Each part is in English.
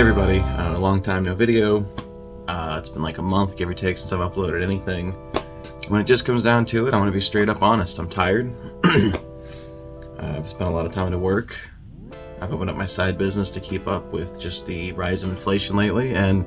everybody, a long time no video. It's been like a month, give or take, since I've uploaded anything. When it just comes down to it, I want to be straight up honest. I'm tired. I've spent a lot of time to work. I've opened up my side business to keep up with just the rise of inflation lately, and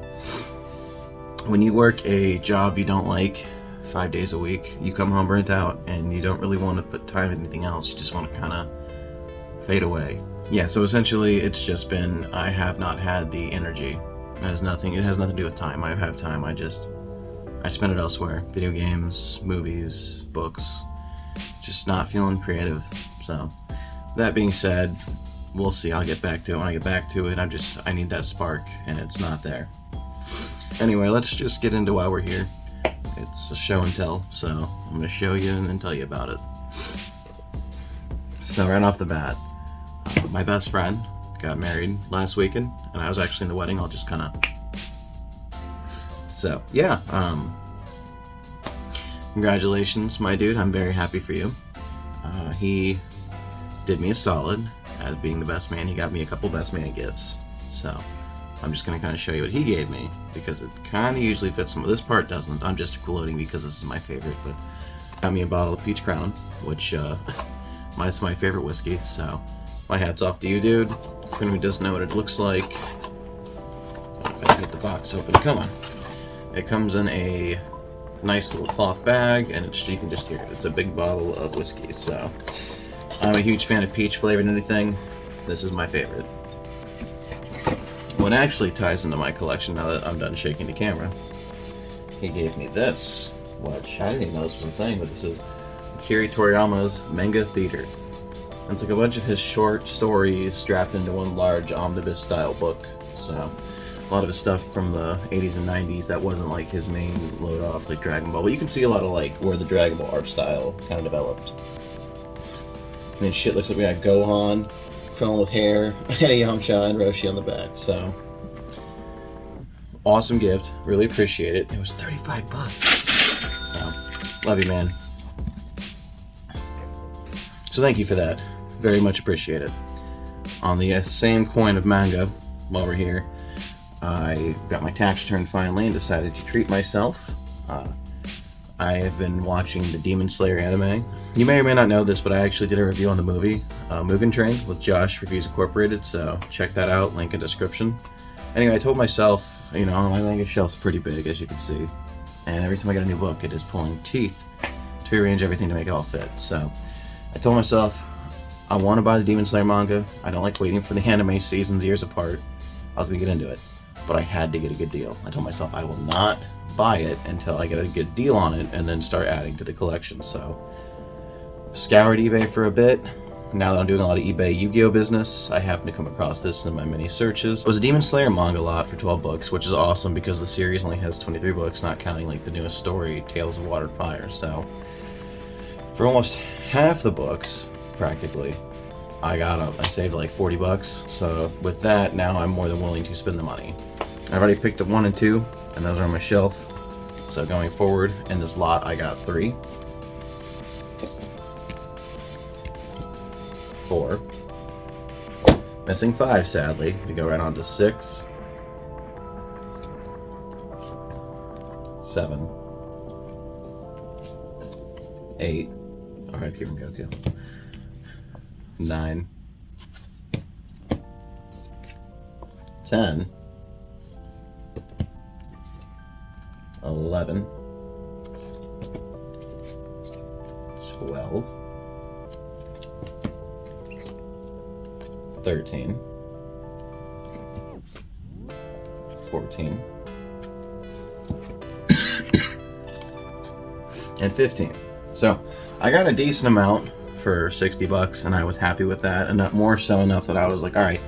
when you work a job you don't like 5 days a week, you come home burnt out and you don't really want to put time in anything else. You just want to kind of fade away. Yeah, so essentially it's just been, I have not had the energy. It has nothing to do with time. I have time, I spend it elsewhere. Video games, movies, books, just not feeling creative. So, that being said, we'll see. I'll get back to it. When I get back to it, I need that spark, and it's not there. Anyway, let's just get into why we're here. It's a show and tell, so I'm going to show you and then tell you about it. So right off the bat, my best friend got married last weekend, and I was actually in the wedding. I'll just kind of... So, yeah. Congratulations, my dude. I'm very happy for you. He did me a solid as being the best man. He got me a couple best man gifts. So, I'm just going to kind of show you what he gave me, because it kind of usually fits some. This part doesn't. I'm just gloating because this is my favorite, but got me a bottle of Peach Crown, which it's my favorite whiskey, so my hat's off to you, dude. For anyone who doesn't know what it looks like, if I can get the box open, come on. It comes in a nice little cloth bag, and you can just hear it. It's a big bottle of whiskey, so I'm a huge fan of peach flavored anything. This is my favorite. What actually ties into my collection, now that I'm done shaking the camera, he gave me this, which I didn't even know this was a thing, but this is Akira Toriyama's Manga Theater. It's like a bunch of his short stories drafted into one large omnibus style book. So a lot of his stuff from the 80s and 90s that wasn't like his main load off like Dragon Ball, but you can see a lot of like where the Dragon Ball art style kind of developed. And then shit looks like we got Gohan, Krillin with hair, and a Yamcha and Roshi on the back. So awesome gift, really appreciate it. It was $35. So love you, man. So thank you for that. Very much appreciate it. On the same coin of manga, while we're here, I got my tax return finally and decided to treat myself. I have been watching the Demon Slayer anime. You may or may not know this, but I actually did a review on the movie, Mugen Train, with Josh Reviews Incorporated, so check that out, link in description. Anyway, I told myself, you know, my manga shelf's pretty big, as you can see, and every time I get a new book, it is pulling teeth to rearrange everything to make it all fit. So I told myself, I want to buy the Demon Slayer manga. I don't like waiting for the anime seasons years apart. I was going to get into it, but I had to get a good deal. I told myself I will not buy it until I get a good deal on it and then start adding to the collection. So, scoured eBay for a bit. Now that I'm doing a lot of eBay Yu-Gi-Oh business, I happened to come across this in my many searches. It was a Demon Slayer manga lot for 12 books, which is awesome because the series only has 23 books, not counting like the newest story, Tales of Water and Fire. So, for almost half the books, practically, I saved like $40. So with that, now I'm more than willing to spend the money. I've already picked up 1 and 2, and those are on my shelf. So going forward, in this lot, I got 3, 4, missing 5, sadly. We go right on to 6, 7, 8. Alright, here we go, Goku. 9, 10, 11, 12, 13, 14, and 15. So, I got a decent amount for $60, and I was happy with that, and more so enough that I was like, alright,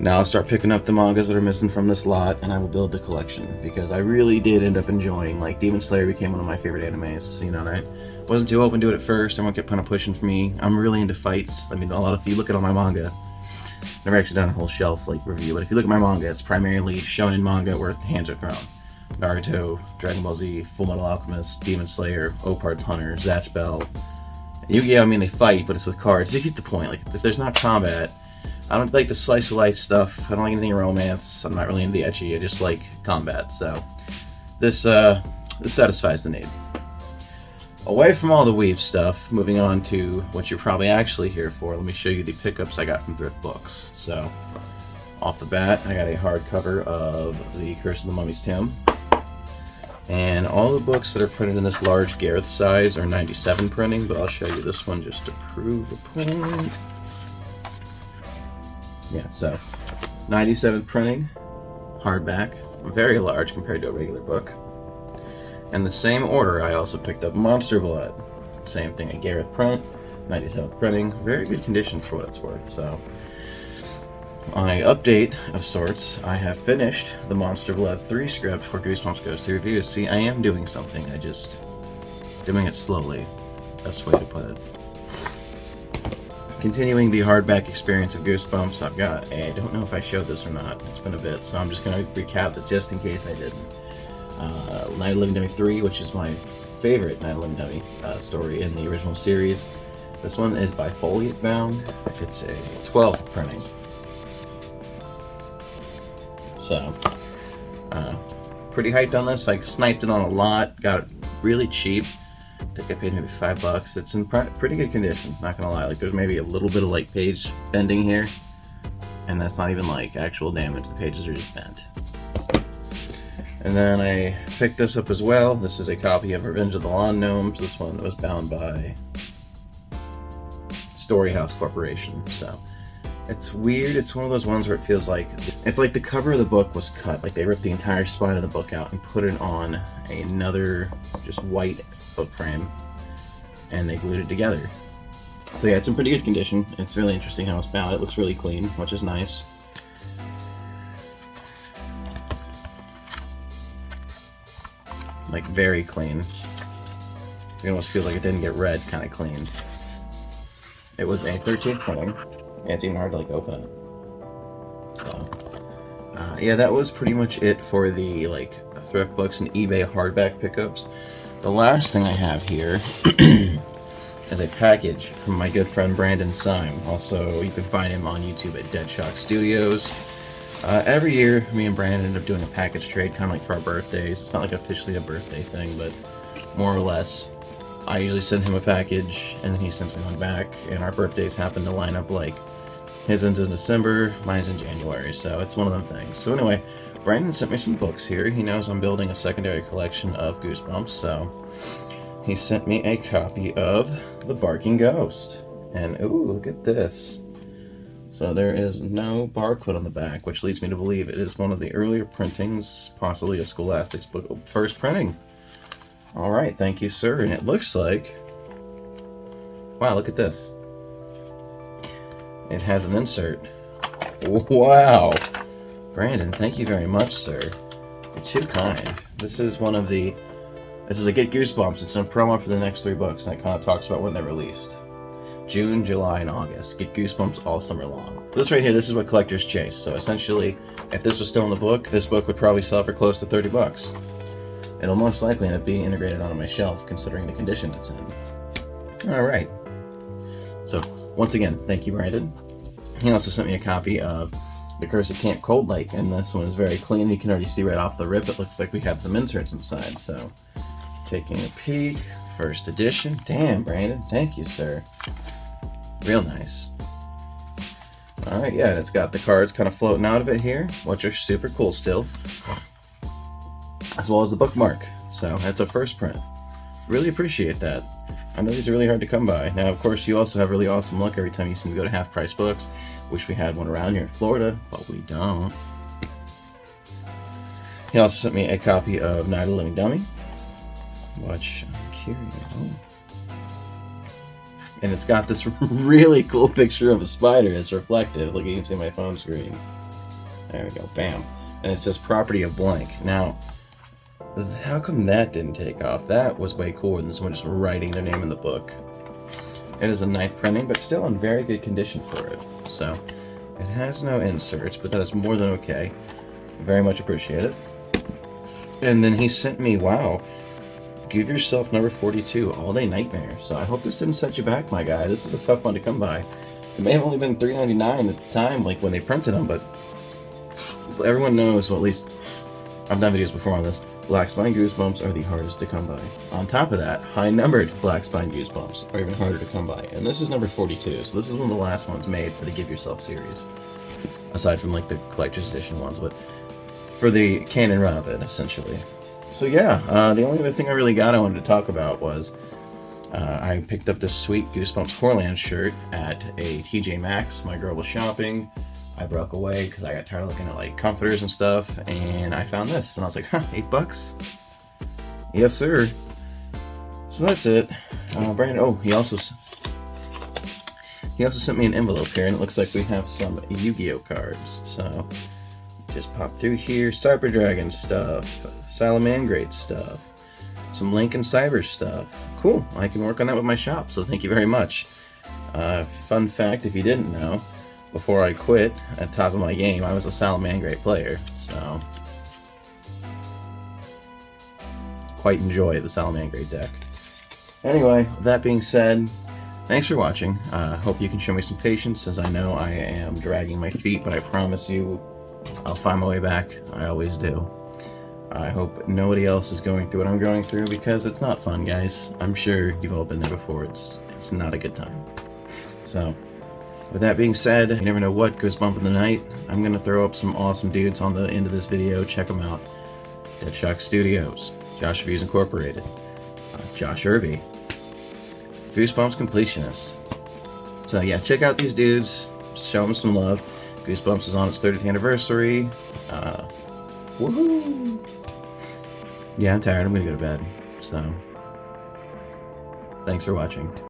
now I'll start picking up the mangas that are missing from this lot, and I will build the collection, because I really did end up enjoying, like, Demon Slayer became one of my favorite animes, you know, and I wasn't too open to it at first. Everyone kept kind of pushing for me. I'm really into fights. I mean, if you look at all my manga, never actually done a whole shelf, like, review, but if you look at my manga, it's primarily shonen manga where hands are thrown. Naruto, Dragon Ball Z, Fullmetal Alchemist, Demon Slayer, Opard's Hunter, Zatch Bell. Yu-Gi-Oh! I mean, they fight, but it's with cards. You get the point. Like, if there's not combat, I don't like the slice of life stuff. I don't like anything romance. I'm not really into the ecchi. I just like combat. So this satisfies the need. Away from all the weeb stuff, moving on to what you're probably actually here for, let me show you the pickups I got from Thrift Books. So, off the bat, I got a hardcover of The Curse of the Mummy's Tomb. And all the books that are printed in this large Gareth size are 97 printing, but I'll show you this one just to prove a point. Yeah, so 97 printing, hardback, very large compared to a regular book. In the same order, I also picked up Monster Blood. Same thing, a Gareth print, 97th printing, very good condition for what it's worth. So, on an update of sorts, I have finished the Monster Blood 3 script for Goosebumps Goes to Reviews. See, I am doing something, I just doing it slowly. Best way to put it. Continuing the hardback experience of Goosebumps, I've got I don't know if I showed this or not. It's been a bit, so I'm just going to recap it just in case I didn't. Night of Living Dummy 3, which is my favorite Night of Living Dummy story in the original series. This one is by Foliate Bound. It's a 12th printing. So, pretty hyped on this. I sniped it on a lot, got it really cheap. I think I paid maybe $5. It's in pretty good condition, not gonna lie. Like, there's maybe a little bit of like page bending here, and that's not even like actual damage. The pages are just bent. And then I picked this up as well. This is a copy of Revenge of the Lawn Gnomes. This one was bound by Storyhouse Corporation. So it's weird. It's one of those ones where it feels like it's like the cover of the book was cut. Like they ripped the entire spine of the book out and put it on another just white book frame, and they glued it together. So yeah, it's in pretty good condition. It's really interesting how it's bound. It looks really clean, which is nice. Like, very clean. It almost feels like it didn't get read kind of clean. It was a 13th printing. Yeah, it's even hard to like open it. So, yeah, that was pretty much it for the like Thrift Books and eBay hardback pickups. The last thing I have here is a package from my good friend Brandon Syme. Also, you can find him on YouTube at Deadshock Studios. Every year, me and Brandon end up doing a package trade, kind of like for our birthdays. It's not like officially a birthday thing, but more or less. I usually send him a package, and then he sends me one back, and our birthdays happen to line up like his is in December, mine's in January, so it's one of them things. So anyway, Brandon sent me some books here. He knows I'm building a secondary collection of Goosebumps, so he sent me a copy of The Barking Ghost. And ooh, look at this. So there is no barcode on the back, which leads me to believe it is one of the earlier printings, possibly a Scholastic's book, first printing. Alright, thank you, sir. And it looks like... wow, look at this. It has an insert. Wow! Brandon, thank you very much, sir. You're too kind. This is one of the... this is a Get Goosebumps. It's a promo for the next 3 books, and it kind of talks about when they're released. June, July, and August. Get Goosebumps all summer long. This right here, this is what collectors chase. So essentially, if this was still in the book, this book would probably sell for close to $30. It'll most likely end up being integrated onto my shelf, considering the condition it's in. Alright. So, once again, thank you, Brandon. He also sent me a copy of The Curse of Camp Cold Lake, and this one is very clean. You can already see right off the rip, it looks like we have some inserts inside. So, taking a peek, first edition. Damn, Brandon, thank you, sir. Real nice. Alright, yeah, and it's got the cards kind of floating out of it here, which are super cool still. As well as the bookmark. So, that's a first print. Really appreciate that. I know these are really hard to come by. Now, of course, you also have really awesome luck every time you seem to go to Half Price Books. Wish we had one around here in Florida, but we don't. He also sent me a copy of Night of the Living Dummy, which I'm curious. Oh. And it's got this really cool picture of a spider. It's reflective. Look, you can see my phone screen. There we go. Bam. And it says property of blank. Now, how come that didn't take off? That was way cooler than someone just writing their name in the book. It is a 9th printing, but still in very good condition for it. So, it has no inserts, but that is more than okay. Very much appreciate it. And then he sent me, wow, give yourself number 42, All Day Nightmare. So I hope this didn't set you back, my guy. This is a tough one to come by. It may have only been $3.99 at the time, like when they printed them, but everyone knows, well, at least I've done videos before on this, Black Spine Goosebumps are the hardest to come by. On top of that, high-numbered Black Spine Goosebumps are even harder to come by. And this is number 42, so this is one of the last ones made for the Give Yourself series. Aside from, like, the collector's edition ones, but for the canon run of it, essentially. So yeah, the only other thing I really got I wanted to talk about was I picked up this sweet Goosebumps Horrorland shirt at a TJ Maxx. My girl was shopping. I broke away because I got tired of looking at like comforters and stuff, and I found this, and I was like, huh, $8? Yes, sir. So that's it. Brandon, oh, he also sent me an envelope here, and it looks like we have some Yu-Gi-Oh cards. So just pop through here. Cyber Dragon stuff, Salamangreat stuff, some Link and Cyber stuff. Cool. I can work on that with my shop, so thank you very much. Fun fact, if you didn't know, before I quit at the top of my game, I was a Salamangreat player, so quite enjoy the Salamangreat deck. Anyway, with that being said, thanks for watching. Hope you can show me some patience, as I know I am dragging my feet, but I promise you I'll find my way back. I always do. I hope nobody else is going through what I'm going through, because it's not fun, guys. I'm sure you've all been there before. It's not a good time. So, with that being said, you never know what goes bump in the night. I'm going to throw up some awesome dudes on the end of this video. Check them out. Deadshock Studios, Josh Views Incorporated, Josh Irby, Goosebumps Completionist. So yeah, check out these dudes. Show them some love. Goosebumps is on its 30th anniversary. Woohoo! Yeah, I'm tired. I'm going to go to bed. So, thanks for watching.